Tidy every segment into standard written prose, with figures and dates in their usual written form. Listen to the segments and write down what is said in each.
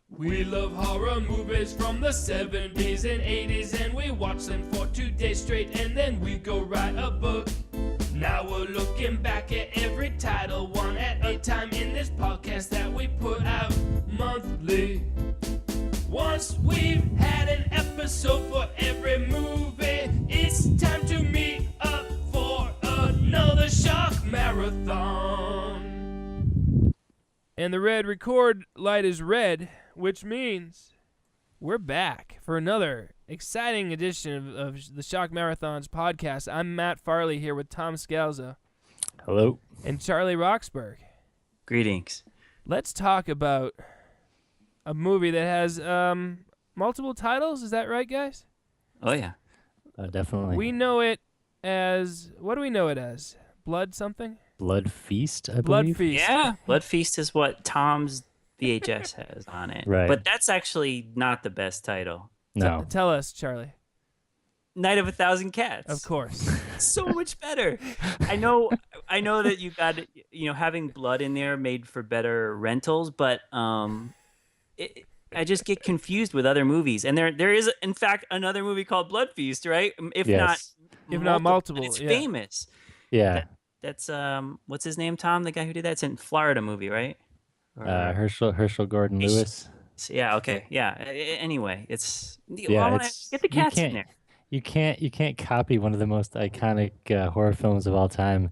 We love horror movies from the 70s and 80s, and we watch them for 2 days straight, and then we go write a book. Now we're looking back at every title, one at a time, in this podcast that we put out monthly. Once we've had an episode for every movie, it's time to meet up for another Shock Marathon. And the red record light is red, which means we're back for another exciting edition of the Shock Marathons podcast. I'm Matt Farley here with Tom Scalzo. Hello. And Charlie Roxburgh. Greetings. Let's talk about a movie that has multiple titles. Is that right, guys? Oh, yeah. Definitely. We know it as, what do we know it as? Blood something? Blood Feast, I Blood believe. Feast. Yeah, Blood Feast is what Tom's VHS has on it. Right. But that's actually not the best title. No. Tell us, Charlie. Night of a Thousand Cats. Of course. So much better. I know that you got, having blood in there made for better rentals, but I just get confused with other movies. And there is, in fact, another movie called Blood Feast, right? If not multiple. It's famous. Yeah. That's what's his name, Tom? The guy who did that? It's in Florida movie, right? Herschel Gordon Lewis. Yeah. Okay. Yeah. Anyway, it's get the cats in there. You can't copy one of the most iconic horror films of all time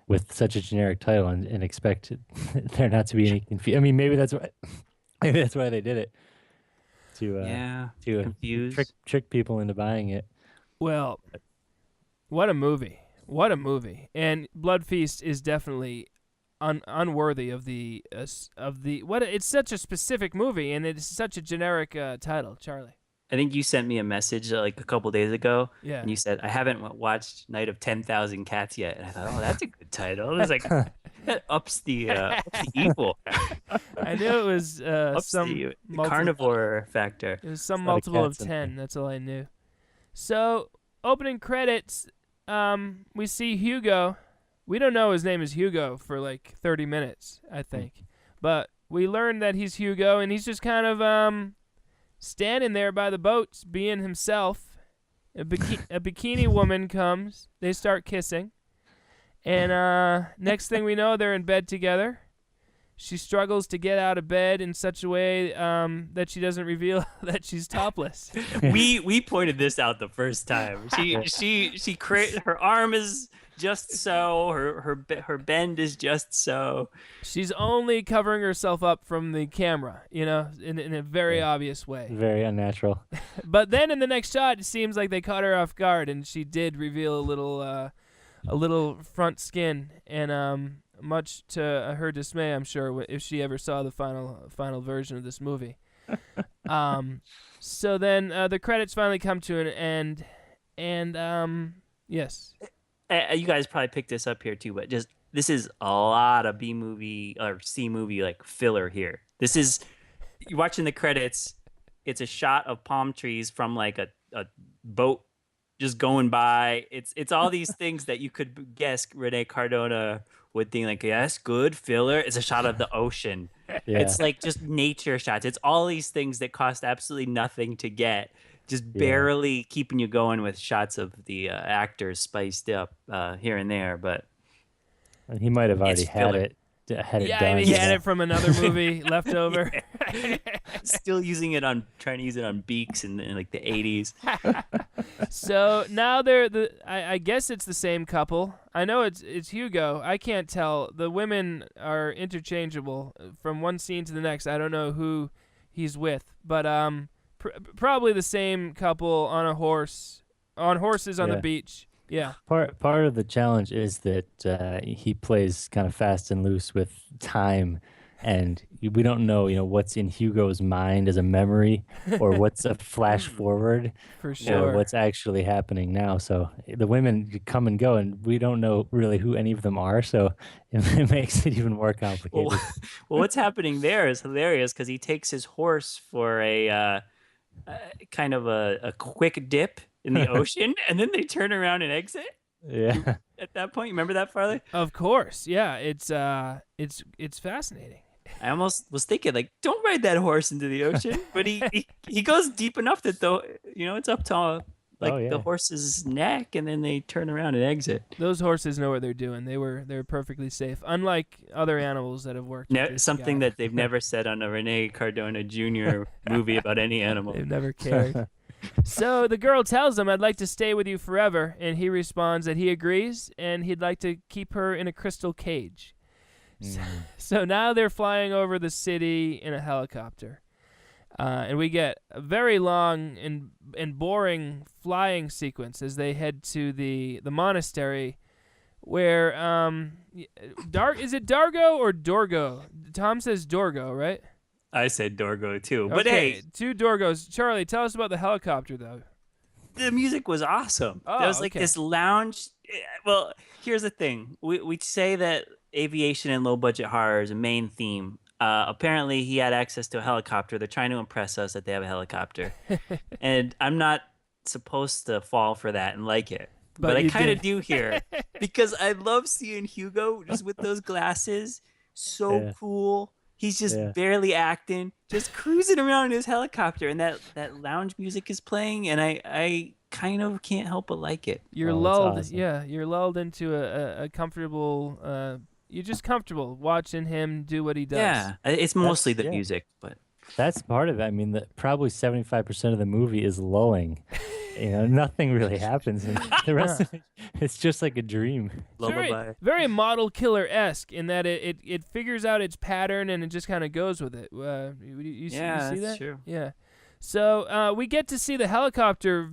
with such a generic title and expect there not to be any confusion. I mean, maybe that's why they did it to confuse, trick people into buying it. Well, what a movie! What a movie! And Blood Feast is definitely unworthy of the what. It's such a specific movie, and it's such a generic title, Charlie. I think you sent me a message like a couple days ago, and you said, I haven't watched Night of 10,000 Cats yet. And I thought, oh, that's a good title. It's like, that ups the evil. I knew it was the carnivore factor. It was some multiple of 10. That's all I knew. So, opening credits, we see Hugo. We don't know his name is Hugo for like 30 minutes, I think. But we learn that he's Hugo, and he's just kind of standing there by the boats, being himself. A bikini woman comes. They start kissing. And next thing we know, they're in bed together. She struggles to get out of bed in such a way that she doesn't reveal that she's topless. We pointed this out the first time. Her arm is just so. Her bend is just so. She's only covering herself up from the camera, in a very obvious way. Very unnatural. But then in the next shot, it seems like they caught her off guard, and she did reveal a little front skin, and much to her dismay, I'm sure, if she ever saw the final version of this movie. So then the credits finally come to an end, and yes. You guys probably picked this up here too, but this is a lot of B movie or C movie like filler here. This is, you're watching the credits. It's a shot of palm trees from like a boat just going by. It's all these things that you could guess Rene Cardona would think like, yes, good filler. It's a shot of the ocean. Yeah. It's like just nature shots. It's all these things that cost absolutely nothing to get. Just barely keeping you going with shots of the actors spiced up here and there, but he might have already had it done. I mean, he had it from another movie left over. Still trying to use it on beaks in like the 80s. So now I guess it's the same couple. I know it's Hugo. I can't tell. The women are interchangeable from one scene to the next. I don't know who he's with, but probably the same couple on horses on the beach. Yeah. Part of the challenge is that he plays kind of fast and loose with time, and we don't know, what's in Hugo's mind as a memory or what's a flash forward for sure, or what's actually happening now. So the women come and go, and we don't know really who any of them are. So it makes it even more complicated. Well, what's happening there is hilarious because he takes his horse for a kind of a quick dip in the ocean, and then they turn around and exit. Yeah. At that point, you remember that, Farley? Of course, yeah. It's fascinating. I almost was thinking like, don't ride that horse into the ocean, but he goes deep enough that it's up to like the horse's neck, and then they turn around and exit. Those horses know what they're doing. They were perfectly safe, unlike other animals that have worked. Something that they've never said on a Rene Cardona Jr. movie about any animal. They've never cared. So the girl tells him, "I'd like to stay with you forever," and he responds that he agrees, and he'd like to keep her in a crystal cage. So now they're flying over the city in a helicopter. And we get a very long and boring flying sequence as they head to the monastery, where is it Dargo or Dorgo? Tom says Dorgo, right? I said Dorgo too, but okay, hey, 2 Dorgos. Charlie, tell us about the helicopter, though. The music was awesome. Oh, there was like this lounge. Well, here's the thing: we say that aviation and low budget horror is a main theme. Apparently, he had access to a helicopter. They're trying to impress us that they have a helicopter. And I'm not supposed to fall for that and like it. But I kind of do here. Because I love seeing Hugo just with those glasses. So cool. He's just barely acting, just cruising around in his helicopter. And that lounge music is playing. And I kind of can't help but like it. You're lulled. Awesome. Yeah, you're lulled into a comfortable... You're just comfortable watching him do what he does. Yeah, it's mostly the music, but that's part of it. I mean, probably 75% of the movie is lulling. Nothing really happens, and the rest of it's just like a dream. Very, very model killer-esque in that it figures out its pattern and it just kind of goes with it. You see that? That's true. Yeah. So we get to see the helicopter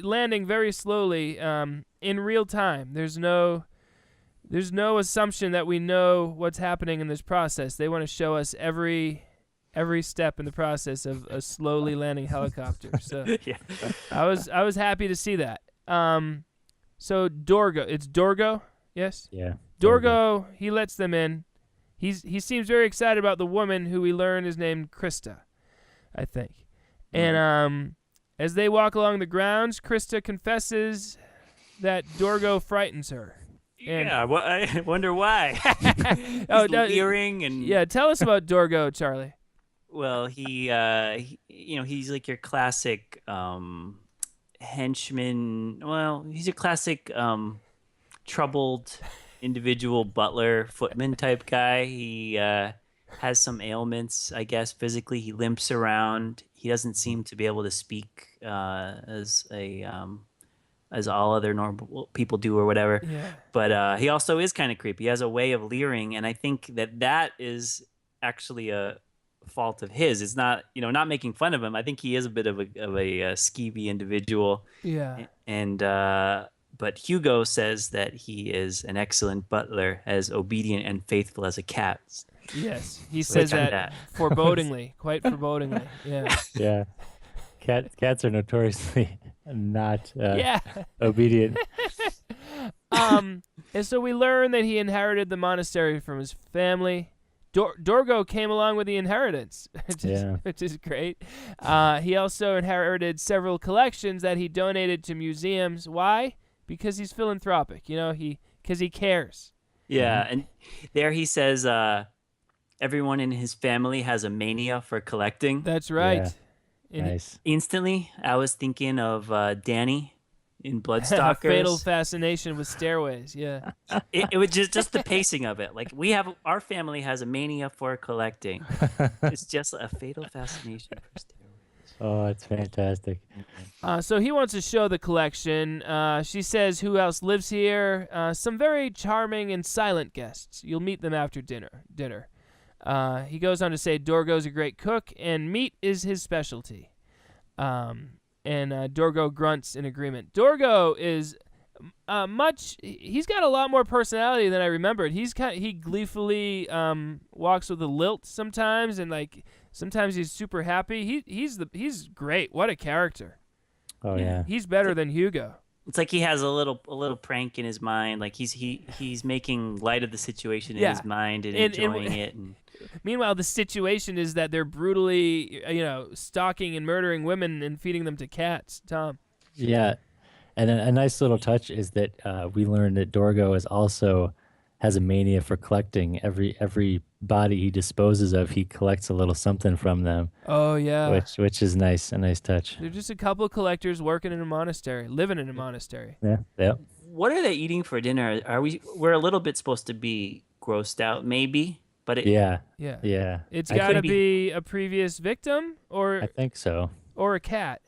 landing very slowly in real time. There's no assumption that we know what's happening in this process. They want to show us every step in the process of a slowly landing helicopter. So I was happy to see that. So Dorgo, it's Dorgo, yes? Yeah. Dorgo, he lets them in. He seems very excited about the woman who we learn is named Christa, I think. And as they walk along the grounds, Christa confesses that Dorgo frightens her. I wonder why. Leering and tell us about Dorgo, Charlie. Well, he's like your classic henchman. Well, he's your classic troubled individual butler, footman type guy. He has some ailments, I guess. Physically, he limps around. He doesn't seem to be able to speak as all other normal people do or whatever. Yeah. But he also is kind of creepy. He has a way of leering, and I think that is actually a fault of his. It's not, not making fun of him. I think he is a bit of a skeevy individual. Yeah. And but Hugo says that he is an excellent butler, as obedient and faithful as a cat. Yes, he says that forebodingly, quite forebodingly. Yeah. Yeah. Cats are notoriously not obedient. And so we learn that he inherited the monastery from his family. Dorgo came along with the inheritance, which is great. He also inherited several collections that he donated to museums. Why? Because he's philanthropic. Because he cares. Yeah, and there he says everyone in his family has a mania for collecting. That's right. Yeah. Nice. Instantly, I was thinking of Danny in Bloodstalkers. A fatal fascination with stairways. Yeah. It was just the pacing of it. Like our family has a mania for collecting. It's just a fatal fascination for stairways. Oh, it's fantastic. So he wants to show the collection. She says, "Who else lives here? Some very charming and silent guests. You'll meet them after dinner." He goes on to say Dorgo's a great cook and meat is his specialty. And Dorgo grunts in agreement. Dorgo is he's got a lot more personality than I remembered. He gleefully walks with a lilt sometimes, and sometimes he's super happy. He's great. What a character. Oh yeah. He's better than Hugo. It's like he has a little prank in his mind. Like he's making light of the situation in his mind and enjoying it. And meanwhile, the situation is that they're brutally, stalking and murdering women and feeding them to cats. Tom. Yeah, and a nice little touch is that we learned that Dorgo is also has a mania for collecting. Every body he disposes of, he collects a little something from them, Oh yeah. which is nice, a nice touch. They're just a couple of collectors working in a monastery, living in a monastery. Yeah, yeah. What are they eating for dinner? We're a little bit supposed to be grossed out, maybe, but Yeah. Yeah. Yeah. It's I got to could be a previous victim I think so. or a cat.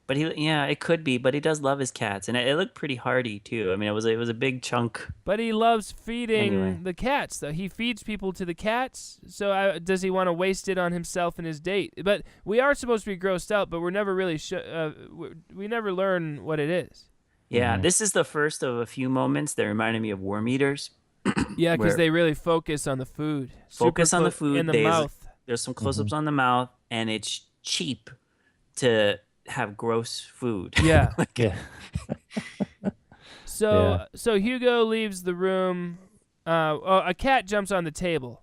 But it could be. But he does love his cats, and it looked pretty hearty too. I mean, it was a big chunk. But he loves feeding Anyway. the cats, though. He feeds people to the cats. So does he want to waste it on himself and his date? But we are supposed to be grossed out, but we're never really we never learn what it is. Yeah, this is the first of a few moments that reminded me of Worm Eaters. Yeah, because Where- they really focus on the food. Focus Super on the food. in the mouth. There's some close-ups on the mouth, and it's cheap to have gross food. Yeah. Yeah. So Hugo leaves the room. A cat jumps on the table,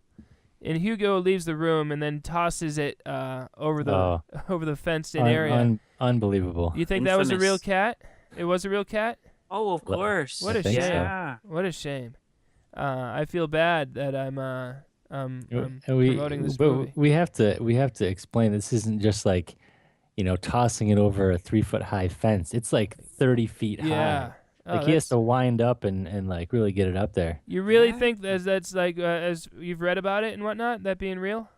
and Hugo leaves the room and then tosses it over the fenced-in area. Unbelievable. You think that was a real Infamous. cat? It was a real cat? Oh, of course. What a think shame! so. Yeah. What a shame. I feel bad that I'm And promoting this but movie. we have to explain this isn't just like, tossing it over a 3-foot high fence. It's like 30 feet Yeah. high. Oh, Like he has that's- to wind up and like really get it up there. You really Yeah. think that's like as you've read about it and whatnot, that being real?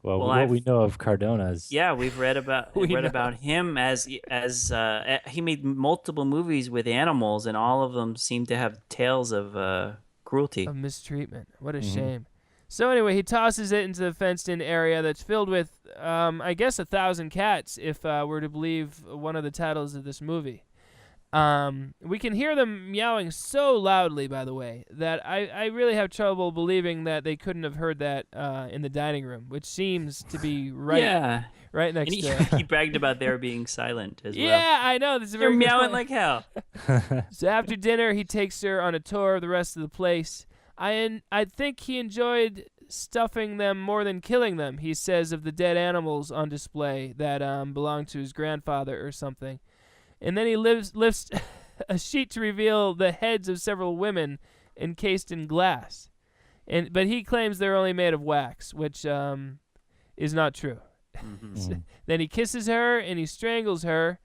Well, Well, what we know of Cardona's. Yeah, we've read about We know. about him as he made multiple movies with animals, and all of them seem to have tales of cruelty. Of mistreatment. What a Mhm. shame. So anyway, he tosses it into the fenced-in area that's filled with, I guess, 1,000 cats, if we're to believe one of the titles of this movie. We can hear them meowing so loudly, by the way, that I really have trouble believing that they couldn't have heard that in the dining room, which seems to be right Yeah, right and next he, to. he bragged about their being silent as well. Yeah, I know. This is a They're very good meowing point. like hell. So after dinner, he takes her on a tour of the rest of the place. I think he enjoyed stuffing them more than killing them, he says of the dead animals on display that belonged to his grandfather or something. And then he lifts a sheet to reveal the heads of several women encased in glass. But he claims they're only made of wax, which is not true. Then he kisses her and he strangles her.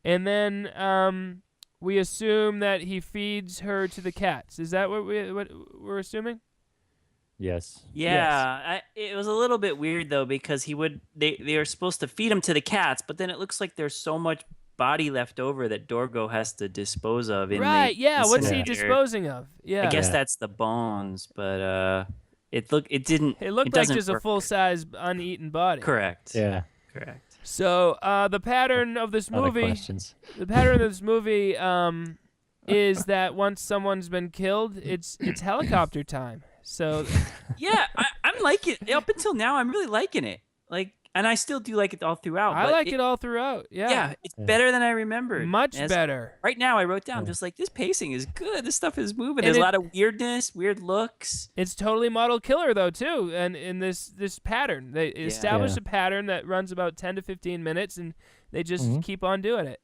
And then we assume that he feeds her to the cats. Is that what we're assuming? Yes. Yeah, it was a little bit weird though because they are supposed to feed him to the cats, but then it looks like there's so much body left over that Dorgo has to dispose of. Right, yeah. What's he incinerator. disposing of? Yeah. I guess Yeah. that's the bones, but it looked like just a full-size uneaten body. Correct. Yeah. Correct. So the pattern of this A lot of movie, questions. is that once someone's been killed, it's helicopter time. So Yeah, I'm liking it. Up until now, I'm really liking it. And I still do like it all throughout. I but like it all throughout. Yeah, Yeah, it's better than I remembered. much As- better. Right now, I wrote down Yeah. just like this pacing is good. This stuff is moving. And There's it- a lot of weirdness, weird looks. It's totally model killer though too, and in this pattern, they establish Yeah. a pattern that runs about 10 to 15 minutes, and they just keep on doing it.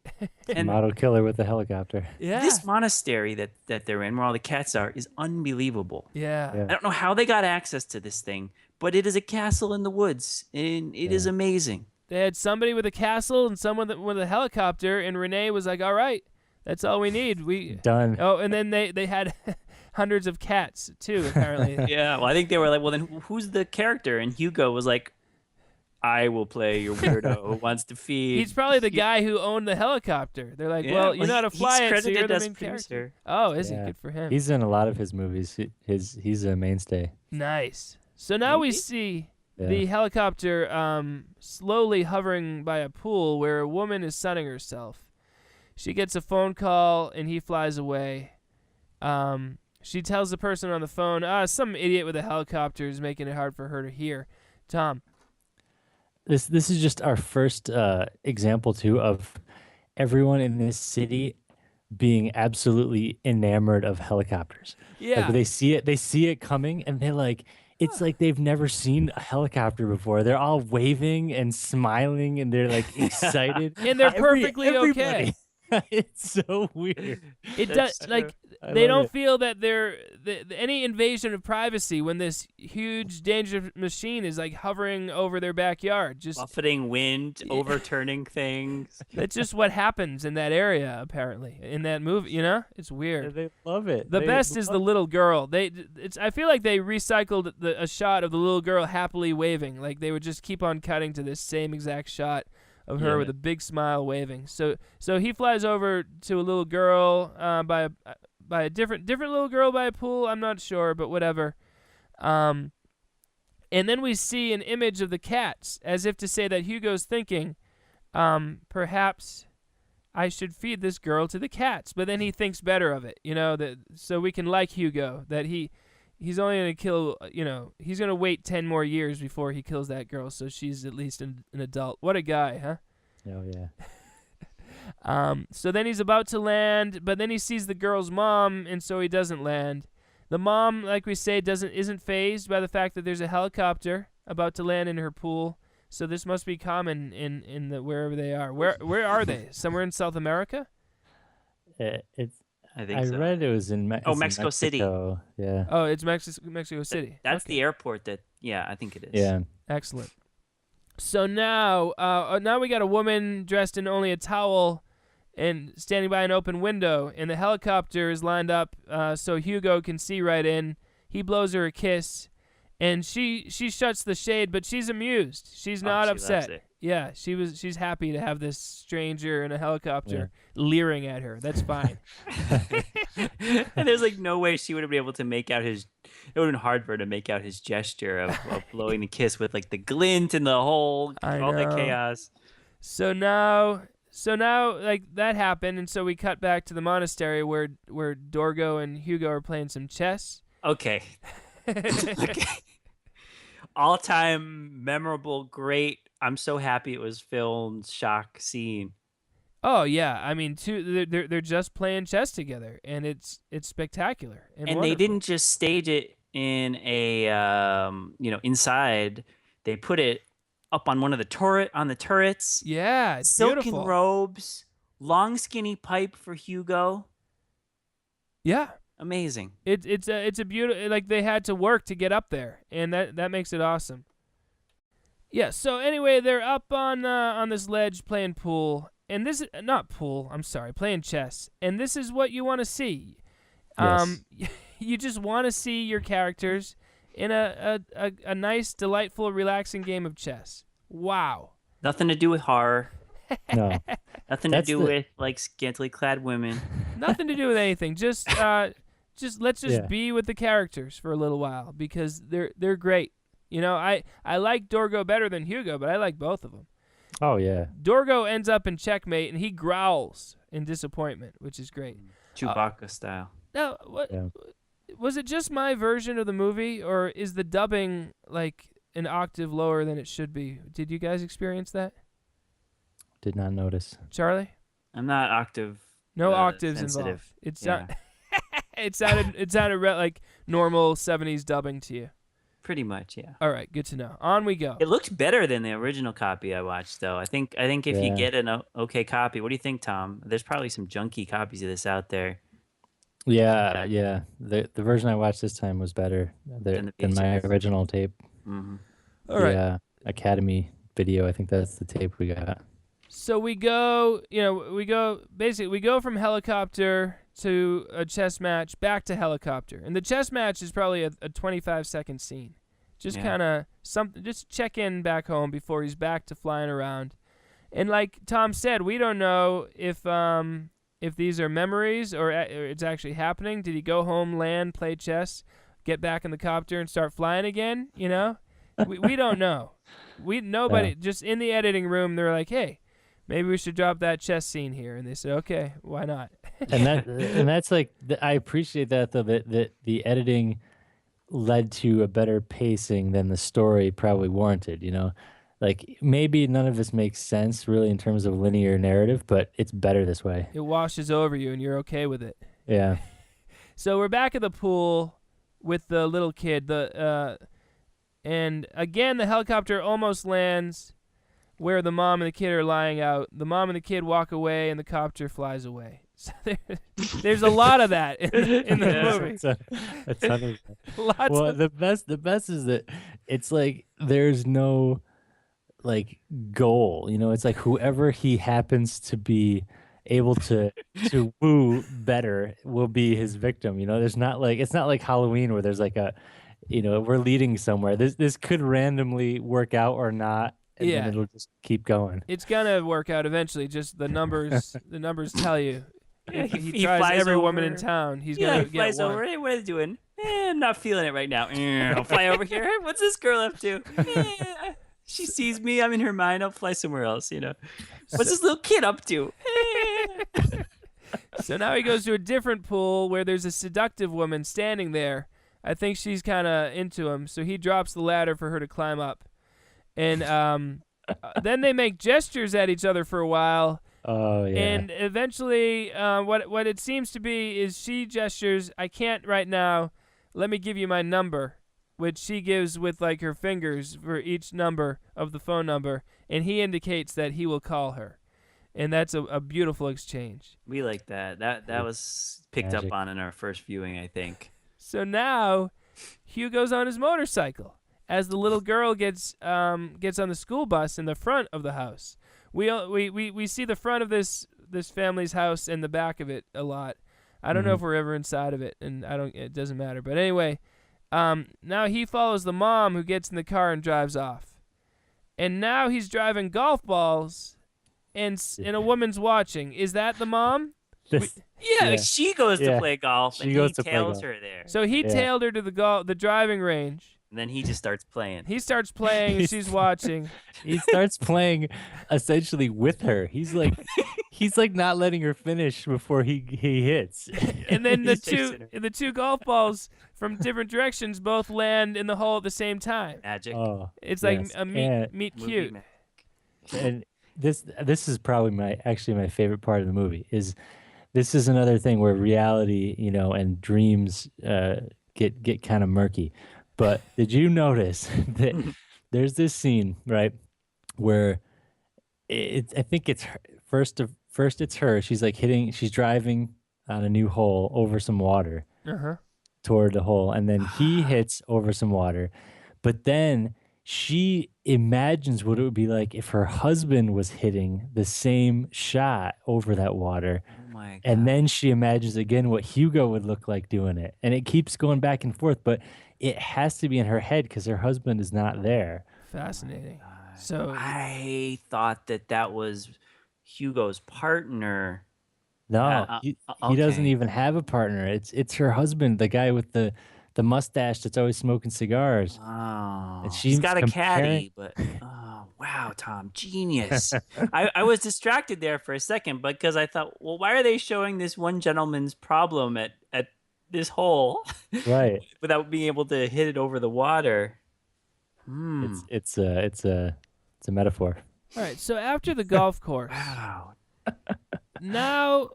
And Model killer with a helicopter. Yeah, this monastery that they're in, where all the cats are, is unbelievable. yeah. Yeah. I don't know how they got access to this thing, but it is a castle in the woods, and it is amazing. They had somebody with a castle and someone with a helicopter, and Rene was like, "All right, that's all we need." Done. Oh, and then they had hundreds of cats too, apparently. Yeah, well, I think they were like, well, then who's the character? And Hugo was like, I will play your weirdo who wants to feed. He's probably the guy who owned the helicopter. They're like, Yeah, "Well, you know how to he's fly it, so credited you're the as main character." producer. Oh, is he? Yeah. Good for him. He's in a lot of his movies. He's a mainstay. Nice. So now we Maybe? see Yeah. the helicopter slowly hovering by a pool where a woman is sunning herself. She gets a phone call and he flies away. She tells the person on the phone, some idiot with a helicopter is making it hard for her to hear. Tom. This is just our first example too of everyone in this city being absolutely enamored of helicopters. Yeah. Like they see it coming, and they're like, it's like they've never seen a helicopter before. They're all waving and smiling, and they're like excited. And they're perfectly okay. It's so weird. It That's does like they don't feel that they're any invasion of privacy when this huge dangerous machine is like hovering over their backyard, just buffeting wind, overturning things. That's just what happens in that area, apparently, in that movie. It's weird. They love it. The best is the little girl. I feel like they recycled a shot of the little girl happily waving. Like they would just keep on cutting to this same exact shot of her with a big smile waving. So he flies over to a little girl by a different little girl by a pool. I'm not sure, but whatever. And then we see an image of the cats, as if to say that Hugo's thinking, perhaps I should feed this girl to the cats. But then he thinks better of it, so we can like Hugo, that he's only going to kill, he's going to wait 10 more years before he kills that girl, so she's at least an adult. What a guy, huh? Oh, yeah. So then he's about to land, but then he sees the girl's mom, and so he doesn't land. The mom, like we say, isn't fazed by the fact that there's a helicopter about to land in her pool. So this must be common in the wherever they are. Where are they? somewhere in South America? I think I so. read it was in Mexico City. Yeah. Oh, it's Mexico City. That's okay. the airport I think it is. Yeah. Excellent. So now we got a woman dressed in only a towel and standing by an open window, and the helicopter is lined up so Hugo can see right in. He blows her a kiss, and she shuts the shade, but she's amused. She's not she upset. loves it. Yeah, she's happy to have this stranger in a helicopter leering at her. That's fine. And there's like no way she would have been able to make out his. It would have been hard for her to make out his gesture of blowing the kiss with like the glint and the whole all the chaos. So now like that happened, and so we cut back to the monastery where Dorgo and Hugo are playing some chess. Okay. Okay. All-time memorable, great. I'm so happy it was filmed. Shock scene. Oh yeah, I mean, they're just playing chess together, and it's spectacular. And they didn't just stage it in a inside. They put it up on one of the turrets. Yeah, it's silken beautiful. robes, long skinny pipe for Hugo. Yeah, amazing. It's a beautiful, like they had to work to get up there, and that makes it awesome. Yeah. So anyway, they're up on this ledge playing pool. And this is not pool. I'm sorry, playing chess. And this is what you want to see. Yes. You just want to see your characters in a nice, delightful, relaxing game of chess. Wow. Nothing to do with horror. No. Nothing to do with like scantily clad women. Nothing to do with anything. Just let's be with the characters for a little while because they're great. I like Dorgo better than Hugo, but I like both of them. Oh, yeah. Dorgo ends up in checkmate, and he growls in disappointment, which is great. Chewbacca style. Now, was it just my version of the movie, or is the dubbing like an octave lower than it should be? Did you guys experience that? Did not notice. Charlie? I'm not octave. No octaves sensitive. involved. It's not. It sounded like normal 70s dubbing to you. Pretty much, yeah. All right, good to know. On we go. It looked better than the original copy I watched, though. I think if you get an okay copy, what do you think, Tom? There's probably some junky copies of this out there. Yeah. The version I watched this time was better than my original tape. Mm-hmm. All right. Academy video. I think that's the tape we got. So we go from helicopter to a chess match, back to helicopter. And the chess match is probably a 25-second scene. Just kind of something, just check in back home before he's back to flying around. And like Tom said, we don't know if these are memories or it's actually happening. Did he go home, land, play chess, get back in the copter and start flying again? We don't know. Nobody, just in the editing room, they're like, hey, maybe we should drop that chess scene here. And they said, okay, why not? and that's like, I appreciate that, though, that the editing led to a better pacing than the story probably warranted, Like, maybe none of this makes sense, really, in terms of linear narrative, but it's better this way. It washes over you, and you're okay with it. Yeah. So we're back at the pool with the little kid. And again, the helicopter almost lands where the mom and the kid are lying out. The mom and the kid walk away, and the copter flies away. So there's a lot of that in the Yeah. movie. A ton of Lots well, of the best is that it's like there's no like goal. It's like whoever he happens to be able to woo better will be his victim. There's not like it's not like Halloween where there's like a we're leading somewhere. This could randomly work out or not, and then Yeah. it'll just keep going. It's gonna work out eventually. Just the numbers tell you. Yeah, If he he tries flies every woman in over. town, he's Yeah, gonna he get flies one. over. Hey, what are they doing? I'm not feeling it right now. I'll fly over here. Hey, what's this girl up to? She sees me. I'm in her mind. I'll fly somewhere else. What's this little kid up to? So now he goes to a different pool where there's a seductive woman standing there. I think she's kind of into him, so he drops the ladder for her to climb up. And then they make gestures at each other for a while. Oh yeah. And eventually, what it seems to be is she gestures, I can't right now, let me give you my number, which she gives with like her fingers for each number of the phone number, and he indicates that he will call her. And that's a beautiful exchange. We like that. That was picked Magic. up on in our first viewing, I think. So now, Hugo's on his motorcycle as the little girl gets on the school bus in the front of the house. We see the front of this family's house and the back of it a lot. I don't know if we're ever inside of it, and it doesn't matter. But anyway, now he follows the mom who gets in the car and drives off. And now he's driving golf balls, and a woman's watching. Is that the mom? Yeah, she goes to Yeah. play golf, She and goes he to play tails golf. her there. So he Yeah. tailed her to the driving range. And then he just starts playing. He starts playing, and she's watching. He starts playing essentially with her. He's like not letting her finish before he hits. And then the He's chasing her. the two golf balls from different directions both land in the hole at the same time. Magic. Oh, It's like yes. a And- meet Movie cute. magic. and this is probably my favorite part of the movie. This is another thing where reality, and dreams get kind of murky. But did you notice that there's this scene, right, where I think it's her, first it's her. She's driving on a new hole over some water toward the hole, and then he hits over some water. But then she imagines what it would be like if her husband was hitting the same shot over that water. Oh my god. And then she imagines again what Hugo would look like doing it. And it keeps going back and forth, but it has to be in her head because her husband is not there. Fascinating. So I thought that was Hugo's partner. No, he doesn't okay. even have a partner. It's her husband, the guy with the mustache that's always smoking cigars. Oh, And she's she's got a caddy, comparing- but wow, Tom, genius. I was distracted there for a second because I thought, well, why are they showing this one gentleman's problem at this hole Right. without being able to hit it over the water? It's a metaphor. all right. So after the golf course, Wow. now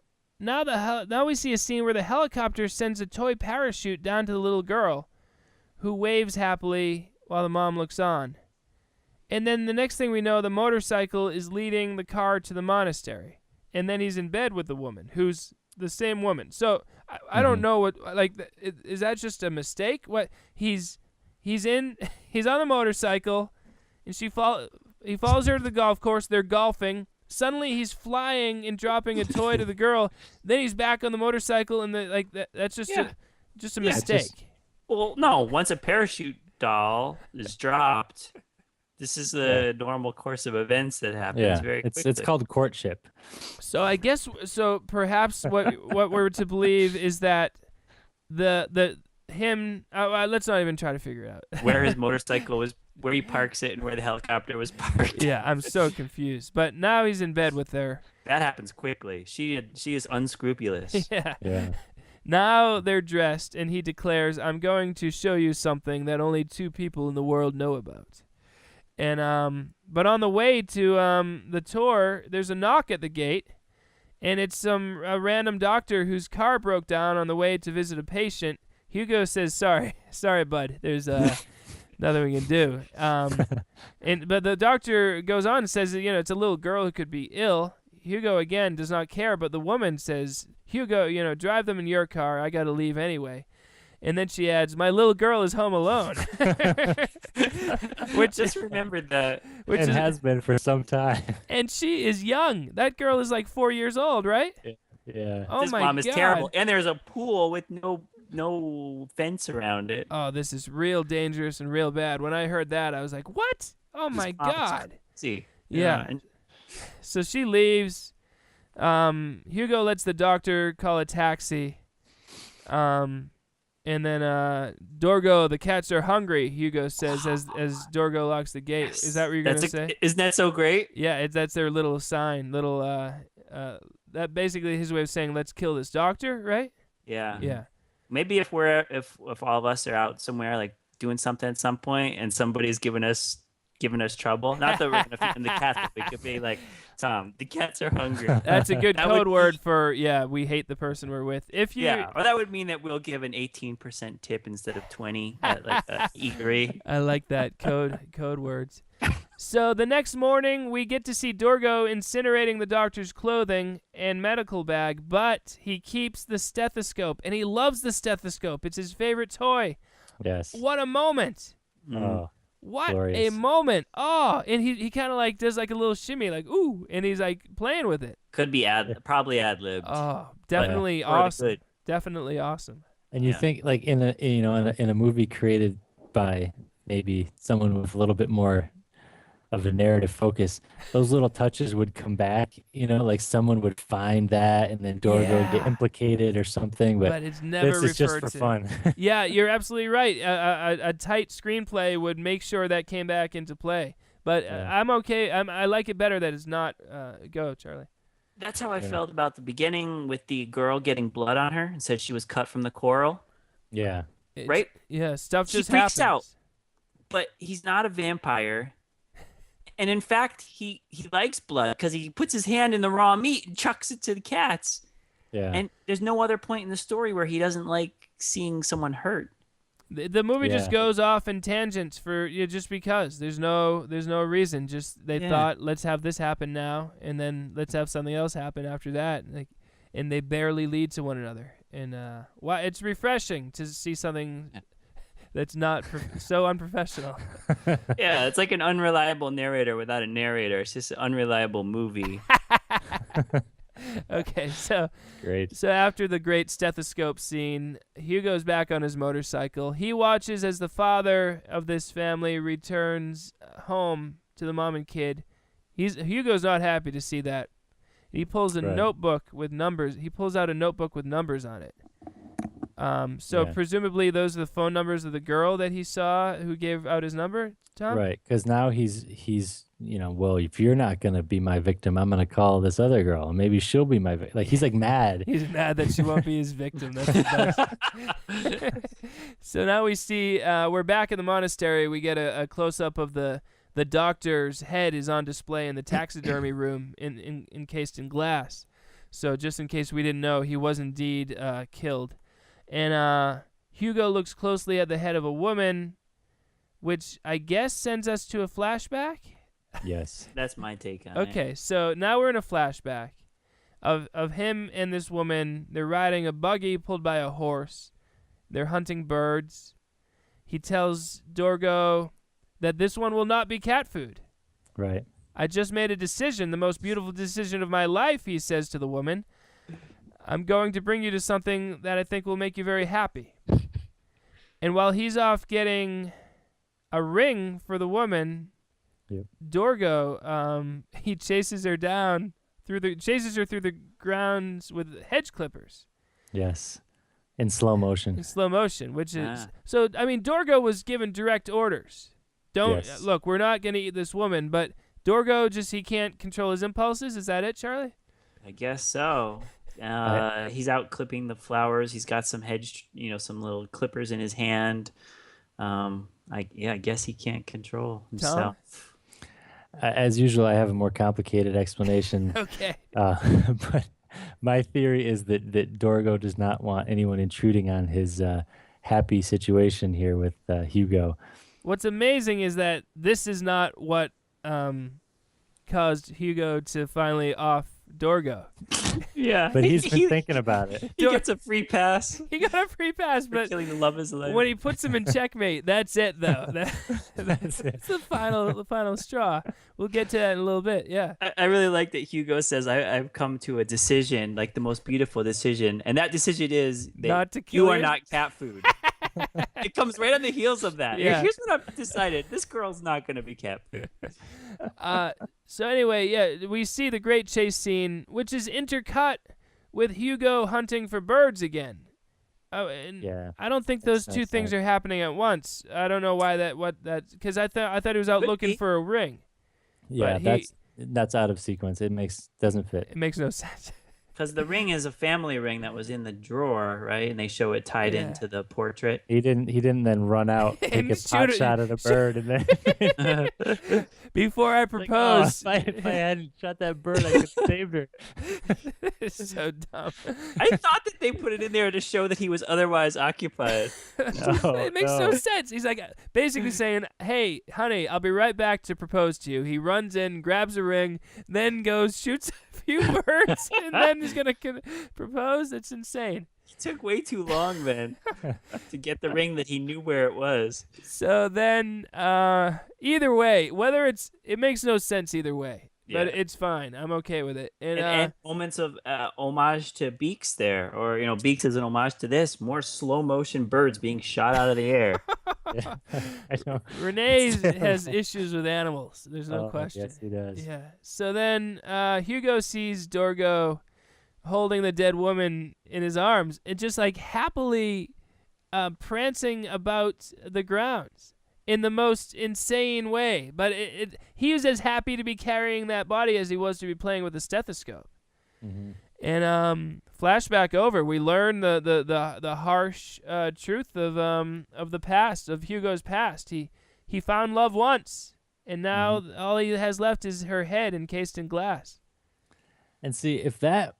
we see a scene where the helicopter sends a toy parachute down to the little girl, who waves happily while the mom looks on. And then the next thing we know, the motorcycle is leading the car to the monastery, and then he's in bed with the woman, who's the same woman. So I don't know what is that just a mistake? What he's on the motorcycle, and he follows her to the golf course. They're golfing. Suddenly he's flying and dropping a toy to the girl. Then he's back on the motorcycle, and that's just a mistake. Well, no. Once a parachute doll is dropped, this is the normal course of events that happens very quickly. It's called courtship. So I guess perhaps what we're to believe is that let's not even try to figure it out. Where his motorcycle was, where he parks it, and where the helicopter was parked. Yeah, I'm so confused. But now he's in bed with her. That happens quickly. She is unscrupulous. Yeah. Yeah. Now they're dressed, and he declares, "I'm going to show you something that only 2 people in the world know about." And but on the way to the tour, there's a knock at the gate, and it's a random doctor whose car broke down on the way to visit a patient. Hugo says, "Sorry, bud. There's nothing we can do." But the doctor goes on and says that, it's a little girl who could be ill. Hugo again does not care, but the woman says, Hugo, drive them in your car. I got to leave anyway. And then she adds, my little girl is home alone. Which just remembered that. Which has been for some time. And she is young. That girl is like 4 years old, right? Yeah. Oh this my mom God. is terrible. And there's a pool with no fence around it. Oh, this is real dangerous and real bad. When I heard that, I was like, what? Oh my God. See. Yeah. So she leaves. Hugo lets the doctor call a taxi. And then Dorgo, the cats are hungry, Hugo says as Dorgo locks the gate. Yes. Is that what you're going to say? Isn't that so great? Yeah, that's their little sign. That basically his way of saying, let's kill this doctor, right? Yeah. Yeah. Maybe if all of us are out somewhere like doing something at some point and somebody's giving us trouble, not that we're going to feed them the cats, but we could be like, Tom, the cats are hungry. That's a good code word for, we hate the person we're with. Or that would mean that we'll give an 18% tip instead of 20 at like the eatery. I like that code words. So the next morning, we get to see Dorgo incinerating the doctor's clothing and medical bag, but he keeps the stethoscope, and he loves the stethoscope. It's his favorite toy. Yes. What a moment. Oh. What Glorious. a moment. Oh, and he kind of like does like a little shimmy, like, ooh, and he's like playing with it. Could be probably ad-libbed. Oh, definitely awesome. Definitely awesome. And you think like in a movie created by maybe someone with a little bit more of a narrative focus, those little touches would come back, like someone would find that and then Dorgo would get implicated or something, but it's never this is just for fun. Yeah, you're absolutely right. A tight screenplay would make sure that came back into play, but I'm okay. I like it better that it's not. Go, Charlie. That's how I felt about the beginning with the girl getting blood on her and said she was cut from the coral. Yeah. Right? Yeah, stuff just freaks happens. out. But he's not a vampire. And in fact, he likes blood because he puts his hand in the raw meat and chucks it to the cats. Yeah. And there's no other point in the story where he doesn't like seeing someone hurt. The movie just goes off in tangents for just because there's no reason. Just they thought, let's have this happen now, and then let's have something else happen after that. And they barely lead to one another. And it's refreshing to see something that's not so unprofessional. Yeah, it's like an unreliable narrator without a narrator. It's just an unreliable movie. Okay, so great. So after the great stethoscope scene, Hugo's back on his motorcycle. He watches as the father of this family returns home to the mom and kid. Hugo's not happy to see that. He pulls a notebook with numbers. He pulls out a notebook with numbers on it. Presumably those are the phone numbers of the girl that he saw who gave out his number, Tom? Right, because now he's well, if you're not going to be my victim, I'm going to call this other girl. Maybe she'll be my victim. Like, he's like mad. He's mad that she won't be his victim. That's the best. So now we see, we're back in the monastery. We get a close-up of the doctor's head is on display in the taxidermy room encased in glass. So just in case we didn't know, he was indeed killed. And Hugo looks closely at the head of a woman, which I guess sends us to a flashback. Yes. That's my take on it. Okay, so now we're in a flashback of him and this woman. They're riding a buggy pulled by a horse. They're hunting birds. He tells Dorgo that this one will not be cat food. Right. I just made a decision, the most beautiful decision of my life, he says to the woman. I'm going to bring you to something that I think will make you very happy. And while he's off getting a ring for the woman, Dorgo, he chases her through the grounds with hedge clippers. Yes. In slow motion. Which is so. I mean, Dorgo was given direct orders. Look, we're not going to eat this woman, but Dorgo he can't control his impulses. Is that it, Charlie? I guess so. He's out clipping the flowers. He's got some some little clippers in his hand. I guess he can't control himself. Tom? As usual, I have a more complicated explanation. Okay. But my theory is that Dorgo does not want anyone intruding on his happy situation here with Hugo. What's amazing is that this is not what caused Hugo to finally off Dorgo. Yeah. But he's been thinking about it. He gets a free pass. He got a free pass, For but killing the love of his life. when he puts him in checkmate, that's it though. That's it. That's the final straw. We'll get to that in a little bit. Yeah. I really like that Hugo says, I've come to a decision, like the most beautiful decision. And that decision is that Not to kill you are you? not cat food. It comes right on the heels of that. Yeah. Here's what I've decided. This girl's not going to be cat food. So anyway, yeah, we see the great chase scene, which is intercut with Hugo hunting for birds again. Oh, and Yeah. I don't think those two things are happening at once. I don't know why because I thought he was out Could looking be. for a ring. Yeah, But that's out of sequence. It doesn't fit. It makes no sense. Because the ring is a family ring that was in the drawer, right? And they show it tied Yeah. into the portrait. He didn't then run out, take And a shoot pot it- shot at a bird, and then Before I like, propose. oh, if I hadn't shot that bird, I could have saved her. It's so dumb. I thought that they put it in there to show that he was otherwise occupied. It makes no sense. He's like basically saying, "Hey, honey, I'll be right back to propose to you." He runs in, grabs a ring, then goes shoots a few birds, and then he's gonna propose. It's insane. He took way too long, man, to get the ring that he knew where it was. So then, either way, it makes no sense either way, but Yeah. it's fine. I'm okay with it. And moments of homage to Beaks there, or Beaks is an homage to this. More slow motion birds being shot out of the air. Yeah, I know. Renee It's has terrible. issues with animals. There's no Oh, question. Yes, he does. Yeah. So then Hugo sees Dorgo holding the dead woman in his arms and just like happily prancing about the grounds in the most insane way. But he was as happy to be carrying that body as he was to be playing with a stethoscope. Mm-hmm. And flashback over, we learn the harsh truth of the past, of Hugo's past. He found love once, and now all he has left is her head encased in glass. And see, if that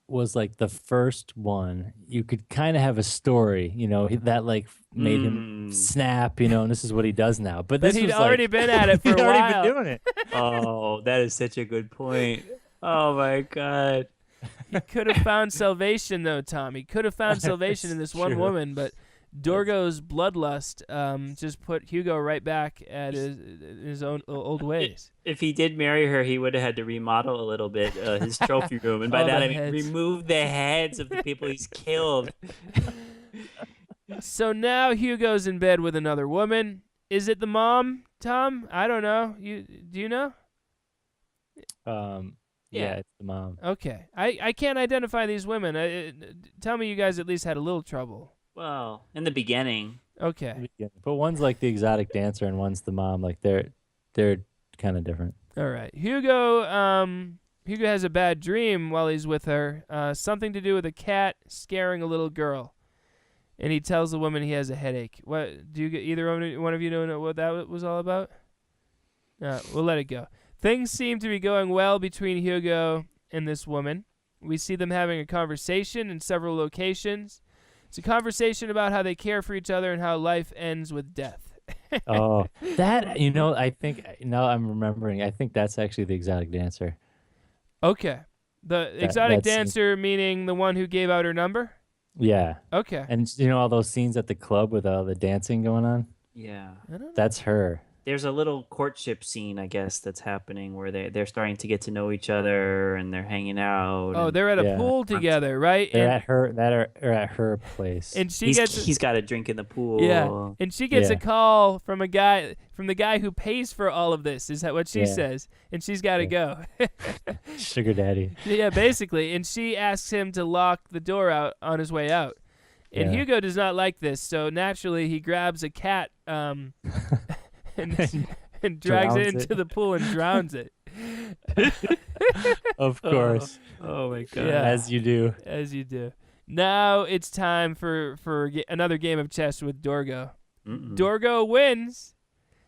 was like the first one, you could kind of have a story, that like made him snap, and this is what he does now. But this he'd was already like, been at it for he'd a already while. been doing it. Oh, that is such a good point. Oh my God. He could have found salvation, though, Tom. He could have found salvation in this one True. woman, but Dorgo's bloodlust just put Hugo right back at his own old ways. If he did marry her, he would have had to remodel a little bit his trophy room. And by All that, the I mean heads. remove the heads of the people he's killed. So now Hugo's in bed with another woman. Is it the mom, Tom? I don't know. Do you know? Yeah, it's the mom. Okay. I can't identify these women. Tell me you guys at least had a little trouble. Well, in the beginning. Okay. But one's like the exotic dancer, and one's the mom. Like they're kind of different. All right. Hugo has a bad dream while he's with her. Something to do with a cat scaring a little girl. And he tells the woman he has a headache. What do you get? Either one of you know what that was all about? We'll let it go. Things seem to be going well between Hugo and this woman. We see them having a conversation in several locations. It's a conversation about how they care for each other and how life ends with death. Oh, that I think now I'm remembering. I think that's actually the exotic dancer. Okay. The exotic that scene. dancer meaning the one who gave out her number? Yeah, Okay. and all those scenes at the club with all the dancing going on. Yeah. I don't know. That's her. There's a little courtship scene, I guess, that's happening where they're starting to get to know each other and they're hanging out. Oh, and they're at a Yeah. pool together, right? They're And, at her place. and she gets he's got a drink in the pool. yeah, and she gets a Yeah. call from the guy who pays for all of this. Is that what she Yeah. says? And she's got to go. Sugar daddy. Yeah, basically. And she asks him to lock the door out on his way out. And Yeah. Hugo does not like this, so naturally he grabs a cat and drags it Drowns into it. the pool and drowns it. Of course, Oh my God. Yeah. as you do. As you do. Now it's time for another game of chess with Dorgo. Mm-mm. Dorgo wins.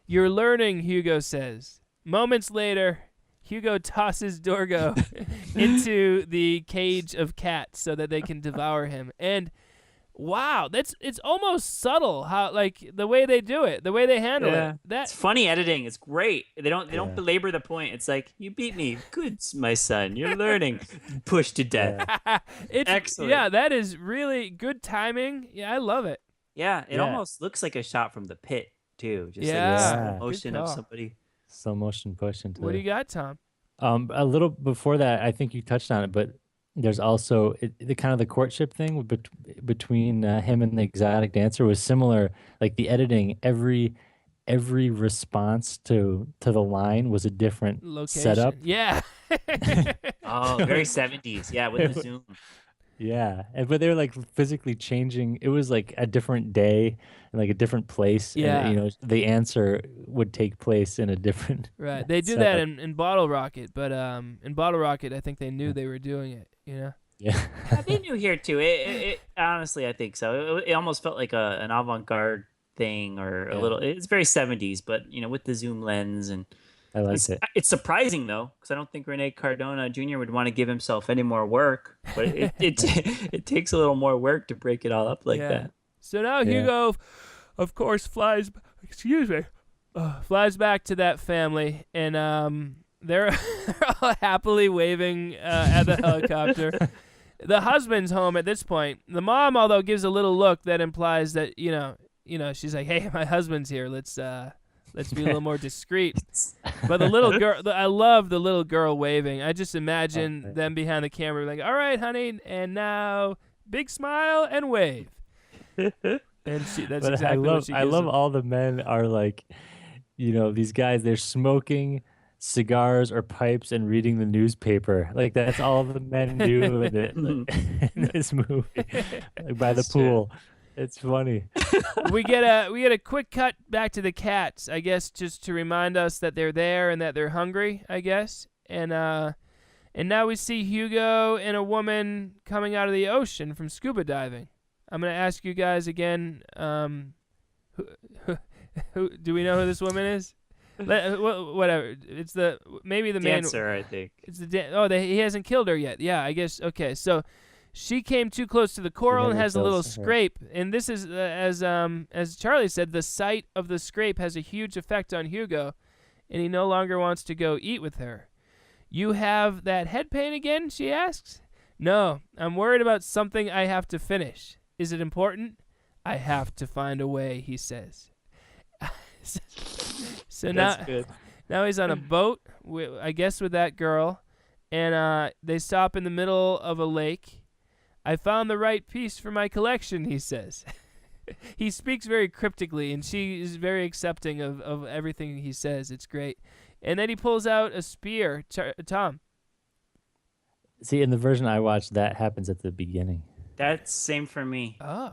You're learning, Hugo says. Moments later, Hugo tosses Dorgo into the cage of cats so that they can devour him. And Wow, it's almost subtle how like the way they do it, the way they handle it. It's That funny editing. It's great. They don't belabor the point. It's like, you beat me. Good, my son. You're learning. Pushed to death. it's Excellent. Yeah, that is really good timing. Yeah, I love it. Yeah, it Yeah. almost looks like a shot from the pit too. Just Yeah, like good the motion of call. somebody. Slow motion push into What do you got, Tom? A little before that, I think you touched on it, but there's also the kind of the courtship thing between him and the exotic dancer was similar. Like the editing, every response to the line was a different Location. setup. Yeah. Oh, very 70s. Yeah, with the zoom. Yeah, but they were like physically changing. It was like a different day and like a different place. Yeah. And, the answer would take place in a different. Right. They do setup. that in Bottle Rocket, but in Bottle Rocket, I think they knew they were doing it. Yeah. Yeah, they knew here too. It honestly, I think so. It almost felt like an avant-garde thing, or a little. It's very 70s, but with the zoom lens, and I liked it. It's surprising though, because I don't think Rene Cardona Jr. would want to give himself any more work, but it takes a little more work to break it all up like that. So now Hugo, of course, flies back to that family, and they're all happily waving at the helicopter. The husband's home at this point. The mom, although, gives a little look that implies that she's like, "Hey, my husband's here. Let's be a little more discreet." But the little girl, I love the little girl waving. I just imagine them behind the camera like, "All right, honey, and now big smile and wave." And that's exactly what she gives I love them. all the men are like, these guys, they're smoking cigars or pipes and reading the newspaper. Like that's all the men do in this movie, like by the pool. It's funny. we get a quick cut back to the cats, I guess, just to remind us that they're there and that they're hungry, I guess. And now we see Hugo and a woman coming out of the ocean from scuba diving. I'm gonna ask you guys again. Who do we know who this woman is? Whatever. It's maybe the main dancer, I think. It's he hasn't killed her yet. Yeah, I guess. Okay, so she came too close to the coral and has a little scrape. And this is as Charlie said, the sight of the scrape has a huge effect on Hugo, and he no longer wants to go eat with her. You have that head pain again? She asks. No, I'm worried about something I have to finish. Is it important? I have to find a way, he says. So now he's on a boat, I guess with that girl, and they stop in the middle of a lake. I found the right piece for my collection, he says. He speaks very cryptically, and she is very accepting of everything he says. It's great. And then he pulls out a spear. Tom. See, in the version I watched, that happens at the beginning. That's same for me. Oh.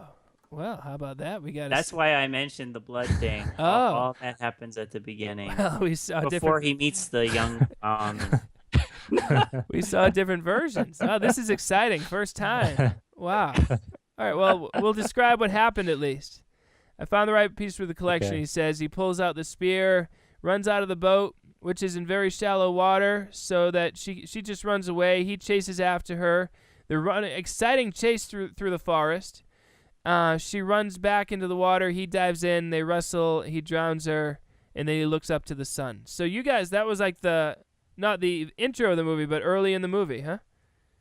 Well, how about that? That's why I mentioned the blood thing. Oh. All that happens at the beginning. Well, we saw before he meets the young we saw different versions. Oh, this is exciting. First time. Wow. All right, well, we'll describe what happened at least. I found the right piece for the collection, Okay. He says. He pulls out the spear, runs out of the boat, which is in very shallow water, so that she just runs away. He chases after her. They're running exciting chase through the forest. She runs back into the water. He dives in. They wrestle. He drowns her, and then he looks up to the sun. So you guys, that was like not the intro of the movie, but early in the movie, huh?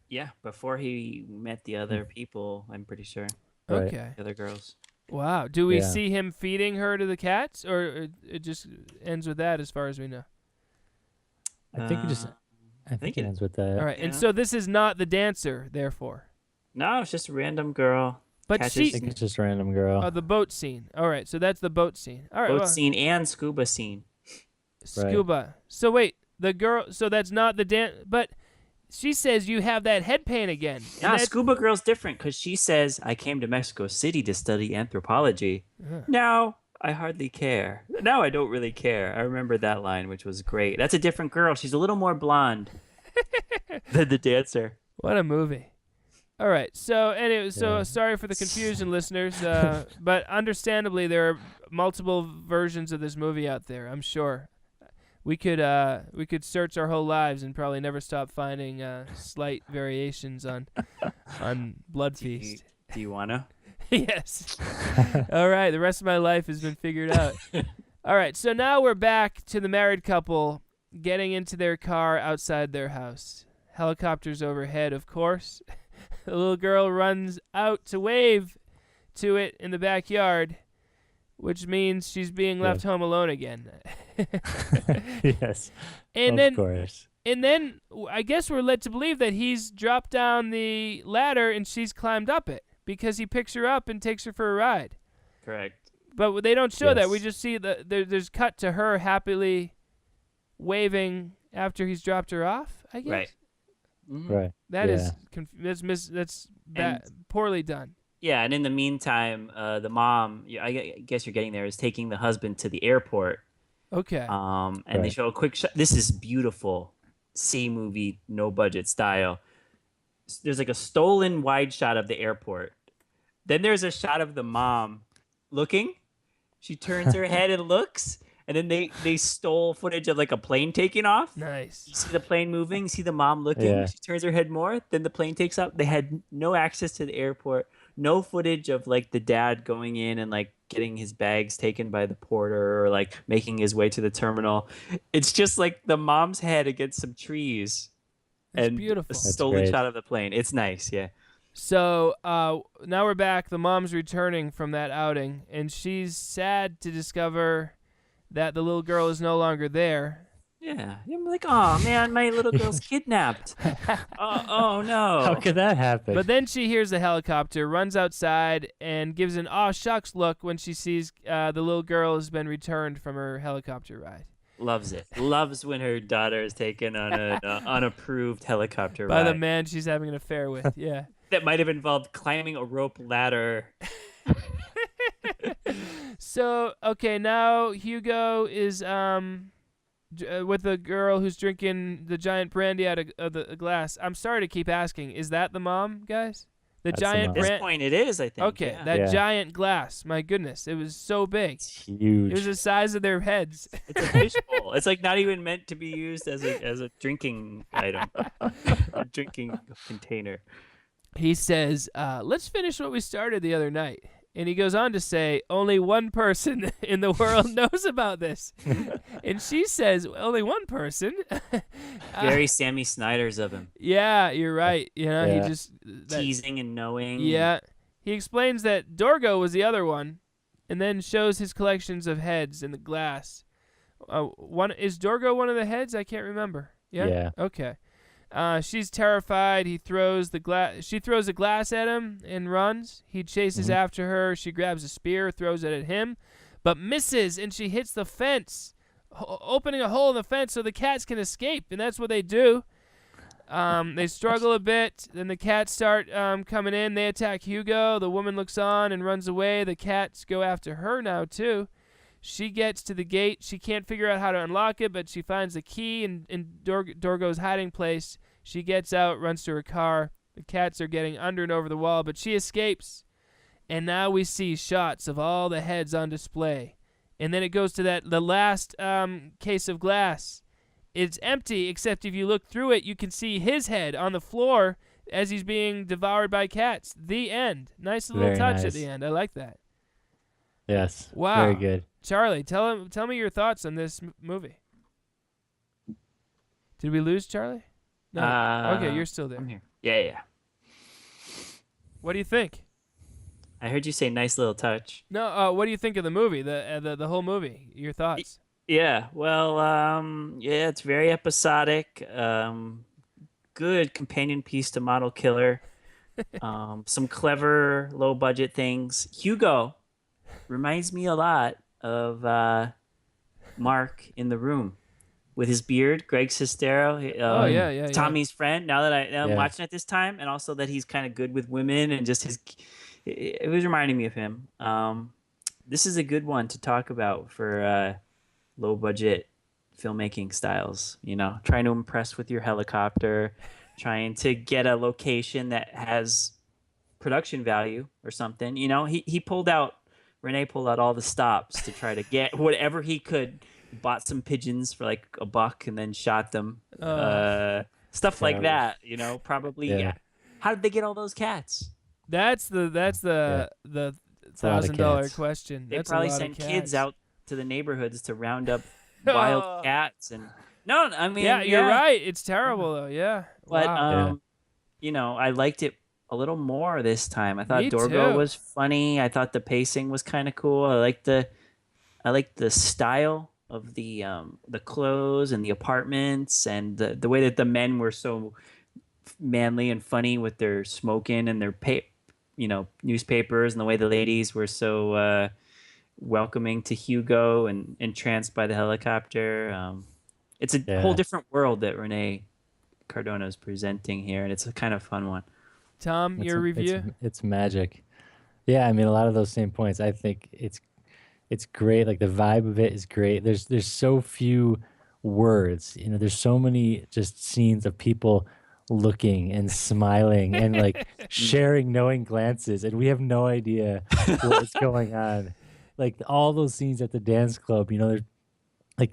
Yeah, before he met the other people, I'm pretty sure. Right. Okay. The other girls. Wow. Do we Yeah. see him feeding her to the cats, or it just ends with that as far as we know? I think it ends with that. All right. And Yeah. so this is not the dancer, therefore. No, it's just a random girl. But Catches I think it's just a random girl. the boat scene. All right. So that's the boat scene. All right. boat well, scene and scuba scene. Scuba. So wait, the girl. So that's not the dance. But she says you have that head pain again. and Now, that's- scuba girl's different because she says, I came to Mexico City to study anthropology. Now, I hardly care. Now I don't really care. I remember that line, which was great. That's a different girl. She's a little more blonde than the dancer. What a movie. All right. So anyway, sorry for the confusion, listeners. But understandably, there are multiple versions of this movie out there. I'm sure. We could search our whole lives and probably never stop finding slight variations on Blood Feast. Do you want to? Yes. All right, the rest of my life has been figured out. All right, so now we're back to the married couple getting into their car outside their house. Helicopters overhead, of course. The little girl runs out to wave to it in the backyard, which means she's being left home alone again. Yes, of course. And then I guess we're led to believe that he's dropped down the ladder and she's climbed up it because he picks her up and takes her for a ride. Correct. But they don't show that. We Yes. just see there's cut to her happily waving after he's dropped her off, I guess. Right. Mhm. Right. That Yeah. that's poorly done. Yeah, and in the meantime, the mom, I guess you're getting there, is taking the husband to the airport. Okay. And they Right. show a quick shot. This is beautiful, C-movie, no budget style. There's like a stolen wide shot of the airport. Then there's a shot of the mom looking. She turns her head and looks, and then they stole footage of like a plane taking off. Nice. You see the plane moving, you see the mom looking, Yeah. she turns her head more, then the plane takes off. They had no access to the airport, no footage of like the dad going in and like getting his bags taken by the porter or like making his way to the terminal. It's just like the mom's head against some trees That's and beautiful. a That's stolen great. shot of the plane. It's nice, yeah. So now we're back. The mom's returning from that outing, and she's sad to discover that the little girl is no longer there. Yeah. I'm like, oh man, my little girl's kidnapped. oh no. How could that happen? But then she hears the helicopter, runs outside, and gives an aw shucks look when she sees the little girl has been returned from her helicopter ride. Loves it. Loves when her daughter is taken on an unapproved helicopter By ride. the man she's having an affair with, yeah. That might have involved climbing a rope ladder. So, okay, now Hugo is with the girl who's drinking the giant brandy out of the glass. I'm sorry to keep asking. Is that the mom, guys? That's the giant mom. At this brandy. point, it is, I think. Okay, yeah. that Yeah. giant glass. My goodness, it was so big. It's It huge. was the size of their heads. It's a fishbowl. It's like not even meant to be used as a drinking item, a drinking container. He says, let's finish what we started the other night. And he goes on to say, only one person in the world knows about this. And she says, only one person? Very Sammy Snyder's of him, Yeah, you're right. You know, Yeah. he just... teasing and knowing. Yeah. He explains that Dorgo was the other one, and then shows his collections of heads in the glass. Is Dorgo one of the heads? I can't remember. Yeah? Yeah. Okay. She's terrified. She throws a glass at him and runs. He chases after her. She grabs a spear, throws it at him, but misses, and she hits the fence, opening a hole in the fence so the cats can escape, and that's what they do. They struggle a bit. Then the cats start coming in. They attack Hugo. The woman looks on and runs away. The cats go after her now, too. She gets to the gate. She can't figure out how to unlock it, but she finds the key in Dorgo's hiding place. She gets out, runs to her car. The cats are getting under and over the wall, but she escapes. And now we see shots of all the heads on display. And then it goes to the last case of glass. It's empty, except if you look through it, you can see his head on the floor as he's being devoured by cats. The end. Nice little Very touch at nice. the end. I like that. Yes. Wow. Very good. Charlie, tell me your thoughts on this movie. Did we lose Charlie? No. Okay, you're still there. I'm here. Yeah. What do you think? I heard you say nice little touch. No, what do you think of the movie? The whole movie. Your thoughts? Yeah. Well, yeah, it's very episodic. Good companion piece to Model Killer. Some clever low budget things. Hugo reminds me a lot of Mark in The Room with his beard. Greg Sestero. Yeah. Tommy's friend. Now that I'm Yeah. watching it this time, and also that he's kind of good with women and just it was reminding me of him. This is a good one to talk about for low budget filmmaking styles. You know, trying to impress with your helicopter, trying to get a location that has production value or something. You know, Rene pulled out all the stops to try to get whatever he could. Bought some pigeons for like $1 and then shot them. Stuff like Terrible. that, you know, probably. Yeah. Yeah. How did they get all those cats? That's the It's a lot of $1,000 cats. question. They That's probably a lot send of kids cats. out to the neighborhoods to round up wild cats and no, I mean Yeah, you're right. It's terrible though. Yeah. But Wow. I liked it a little more this time. I thought Me Dorgo too. was funny. I thought the pacing was kind of cool. I liked the style of the clothes and the apartments and the way that the men were so manly and funny with their smoking and their newspapers, and the way the ladies were so welcoming to Hugo and entranced by the helicopter. It's a whole different world that Rene Cardona is presenting here, and it's a kind of fun one. Tom, your review? It's magic. Yeah, I mean, a lot of those same points. I think it's great. Like the vibe of it is great. There's so few words. There's so many just scenes of people looking and smiling and like sharing knowing glances, and we have no idea what's going on. Like all those scenes at the dance club,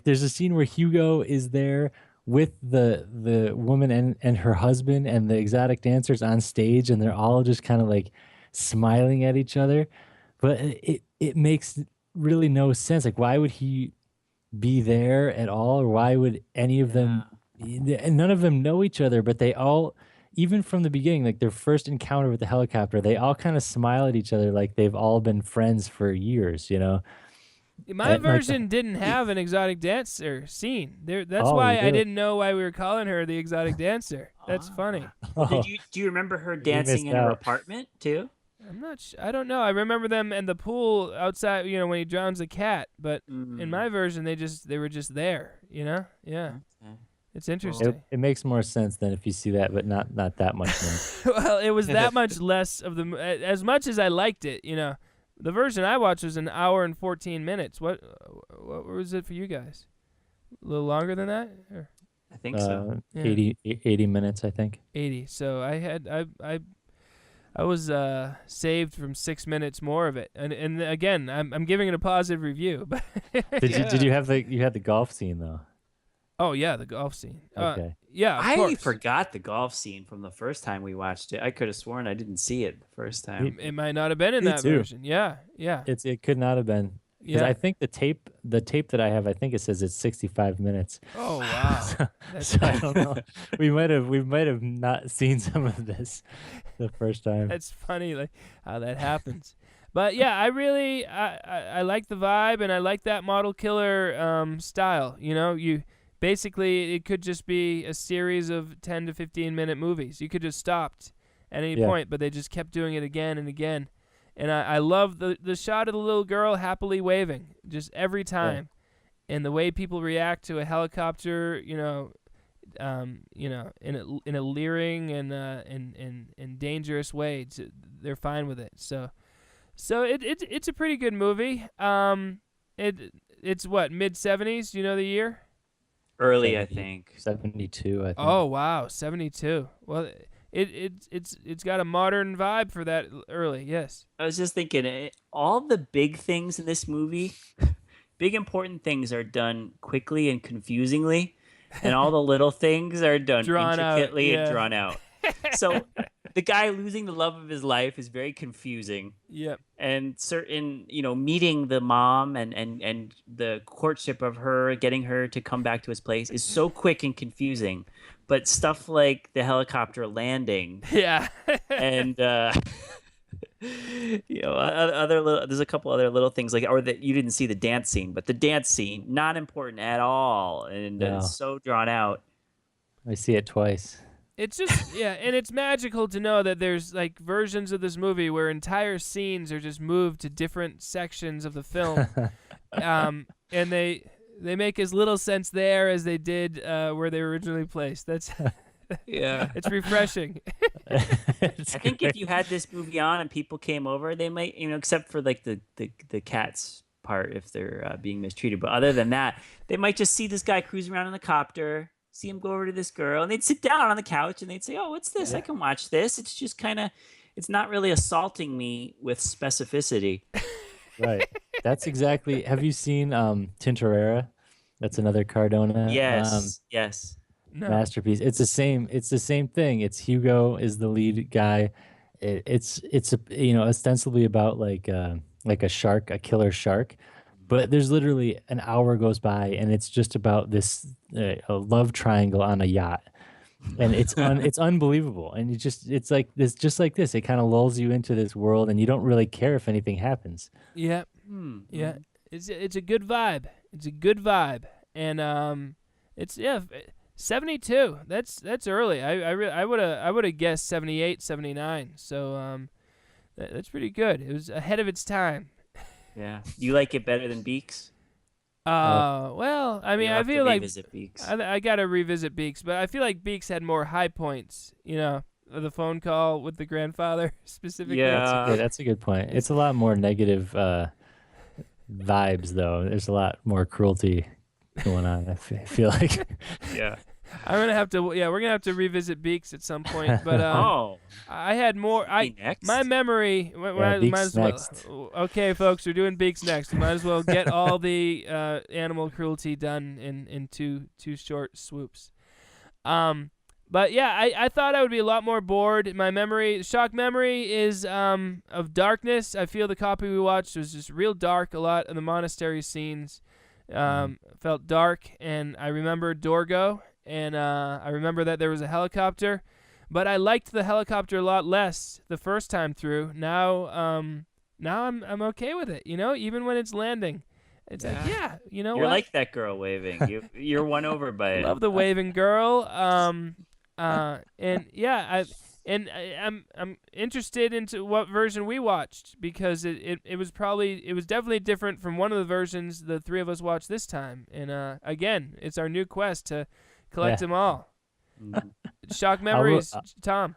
there's a scene where Hugo is there with the woman and her husband and the exotic dancers on stage, and they're all just kind of like smiling at each other, but it makes really no sense. Like, why would he be there at all, or why would any of them? And none of them know each other, but they all, even from the beginning, like their first encounter with the helicopter, they all kind of smile at each other like they've all been friends for years. My And, like, version didn't have an exotic dancer scene. That's Oh, why you I did? didn't know why we were calling her the exotic dancer. That's funny. Do you remember her dancing in her out. apartment too? I'm not. I don't know. I remember them in the pool outside. When he drowns the cat. But in my version, they were just there. Yeah. Okay. It's interesting. It makes more sense than if you see that, but not that much more. Well, it was that much less of the. As much as I liked it, the version I watched was an hour and 14 minutes. What was it for you guys? A little longer than that? Or? I think so. Yeah. 80 minutes, I think. 80. So I was saved from 6 minutes more of it, and again, I'm giving it a positive review. But Did you have the golf scene though? Oh yeah, the golf scene. Okay. Yeah, of I course. forgot the golf scene from the first time we watched it. I could have sworn I didn't see it the first time. It might not have been in Me that too. version. Yeah. It could not have been. Because Yeah. I think the tape that I have, I think it says it's 65 minutes. Oh wow. So I don't know. we might have not seen some of this the first time. That's funny, like how that happens. But yeah, I like the vibe, and I like that model killer style. You basically, it could just be a series of 10 to 15 minute movies. You could just stopped at any point, but they just kept doing it again and again. And I love the shot of the little girl happily waving just every time, and the way people react to a helicopter, in a leering and dangerous way. They're fine with it. So it's a pretty good movie. It's what, mid-70s? Do you know the year? Early, I think. 72, I think. Oh wow, 72. Well, it's got a modern vibe for that early. Yes. I was just thinking, all the big things in this movie, big important things are done quickly and confusingly, and all the little things are done intricately and drawn out. So the guy losing the love of his life is very confusing. Yep. And certain, meeting the mom and the courtship of her, getting her to come back to his place is so quick and confusing. But stuff like the helicopter landing, and there's a couple other little things or that you didn't see the dance scene, but the dance scene not important at all, and it's so drawn out. I see it twice. It's just and it's magical to know that there's like versions of this movie where entire scenes are just moved to different sections of the film, and they make as little sense there as they did where they were originally placed. That's it's refreshing. I think if you had this movie on and people came over, they might, except for like the cats part if they're being mistreated, but other than that, they might just see this guy cruising around in the copter, see him go over to this girl, and they'd sit down on the couch and they'd say, "Oh, what's this? I can watch this." It's just it's not really assaulting me with specificity. Right. That's exactly. Have you seen Tintorera? That's another Cardona. Yes. No. Masterpiece. It's the same thing. It's Hugo is the lead guy, it's ostensibly about like a shark, a killer shark, but there's literally an hour goes by and it's just about this a love triangle on a yacht, and it's unbelievable, and it's like this, just like this. It kind of lulls you into this world, and you don't really care if anything happens. Yeah, yeah. It's a good vibe. It's a good vibe, and it's 72. That's early. I would have guessed 78, 79. So that's pretty good. It was ahead of its time. Yeah. You like it better than Beaks? Well, I mean, You'll I have to feel like revisit Beaks. I gotta revisit Beaks, but I feel like Beaks had more high points. The phone call with the grandfather specifically. Yeah. That's a good point. It's a lot more negative vibes, though. There's a lot more cruelty going on. I feel like. Yeah. I'm gonna have to. Yeah, we're gonna have to revisit Beaks at some point. But I had more. Next? My memory. Beaks might as next. well. Okay, folks, we're doing Beaks next. We might as well get all the animal cruelty done in two short swoops. But yeah, I thought I would be a lot more bored. My memory, shock memory, is of darkness. I feel the copy we watched was just real dark. A lot of the monastery scenes felt dark, and I remember Dorgo. And I remember that there was a helicopter, but I liked the helicopter a lot less the first time through. Now I'm okay with it. Even when it's landing, it's like, You're what? like that girl waving. You're won over by it. Love the waving girl. And yeah, I'm interested into what version we watched, because it was definitely different from one of the versions the three of us watched this time. And again, it's our new quest to collect them all. Shock memories, Tom.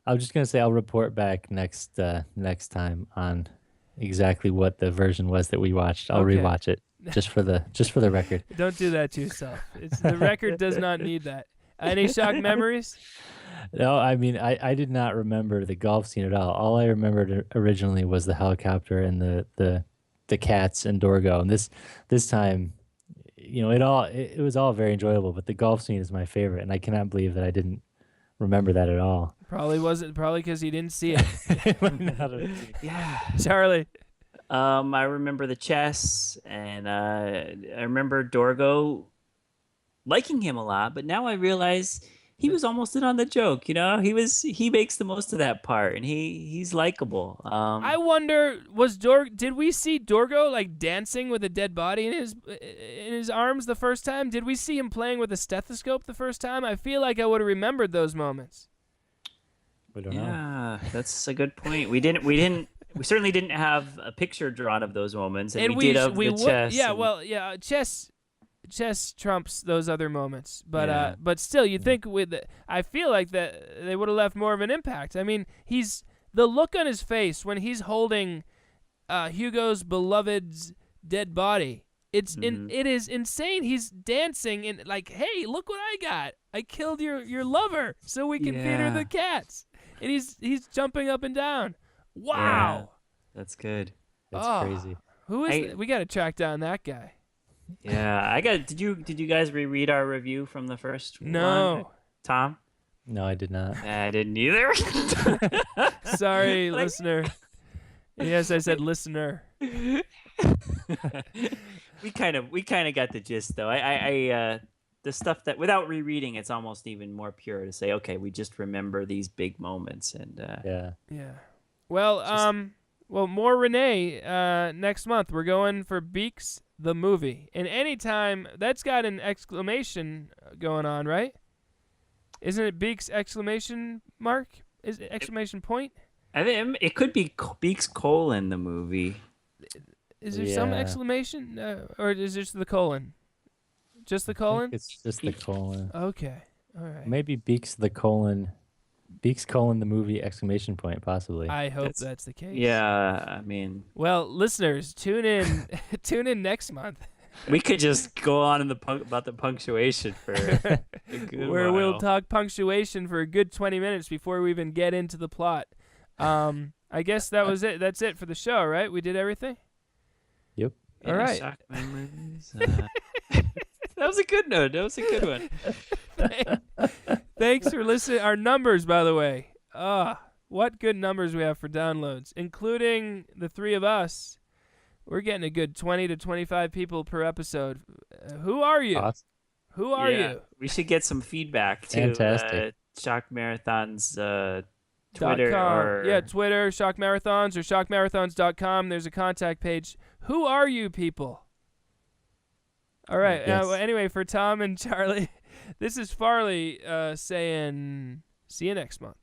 I was just gonna say I'll report back next time on exactly what the version was that we watched. I'll rewatch it just for the record. Don't do that to yourself. The record does not need that. Any shock memories? No, I mean I did not remember the golf scene at all. All I remembered originally was the helicopter and the cats and Dorgo. And this time, it was all very enjoyable, but the golf scene is my favorite, and I cannot believe that I didn't remember that at all. Probably because you didn't see it. Yeah. Charlie. I remember the chess, and I remember Dorgo liking him a lot, but now I realize he was almost in on the joke. He makes the most of that part, and he's likable. I wonder, did we see Dorgo like dancing with a dead body in his arms the first time? Did we see him playing with a stethoscope the first time? I feel like I would have remembered those moments. We don't know. Yeah, that's a good point. We certainly didn't have a picture drawn of those moments, and we did of the chess. Yeah, chess trumps those other moments, but still, you think I feel like that they would have left more of an impact. I mean, the look on his face when he's holding Hugo's beloved's dead body. It is insane. He's dancing and like, hey, look what I got! I killed your lover so we can feed her the cats, and he's jumping up and down. Wow, yeah, that's good. That's crazy. Who is? We got to track down that guy. Yeah, Did you guys reread our review from the first one? No. Tom? No, I did not. I didn't either. Sorry, listener. Yes, I said listener. We kind of got the gist, though. I the stuff that without rereading, it's almost even more pure to say, okay, we just remember these big moments, and yeah. Well, more Rene next month. We're going for Beaks the movie, and anytime that's got an exclamation going on, right? Isn't it Beaks exclamation mark? Is it exclamation point? I think it could be Beaks colon the movie. Is there some exclamation, or is this the colon? Just the colon? It's just the colon. Okay, all right. Maybe Beaks the colon the movie exclamation point, possibly. I hope that's the case. Yeah, I mean. Well, listeners, tune in next month. We could just go on about the punctuation for a good where while. We'll talk punctuation for a good 20 minutes before we even get into the plot. I guess that was it. That's it for the show, right? We did everything? Yep. All right. Shock memories. That was a good note. That was a good one. Thanks for listening. Our numbers, by the way. what good numbers we have for downloads, including the three of us. We're getting a good 20 to 25 people per episode. Who are you? Awesome. Who are you? We should get some feedback to Fantastic. Shock Marathons Twitter or Twitter, Shock Marathons or shockmarathons.com. There's a contact page. Who are you people? All right. Yes. Anyway, for Tom and Charlie, this is Farley saying see you next month.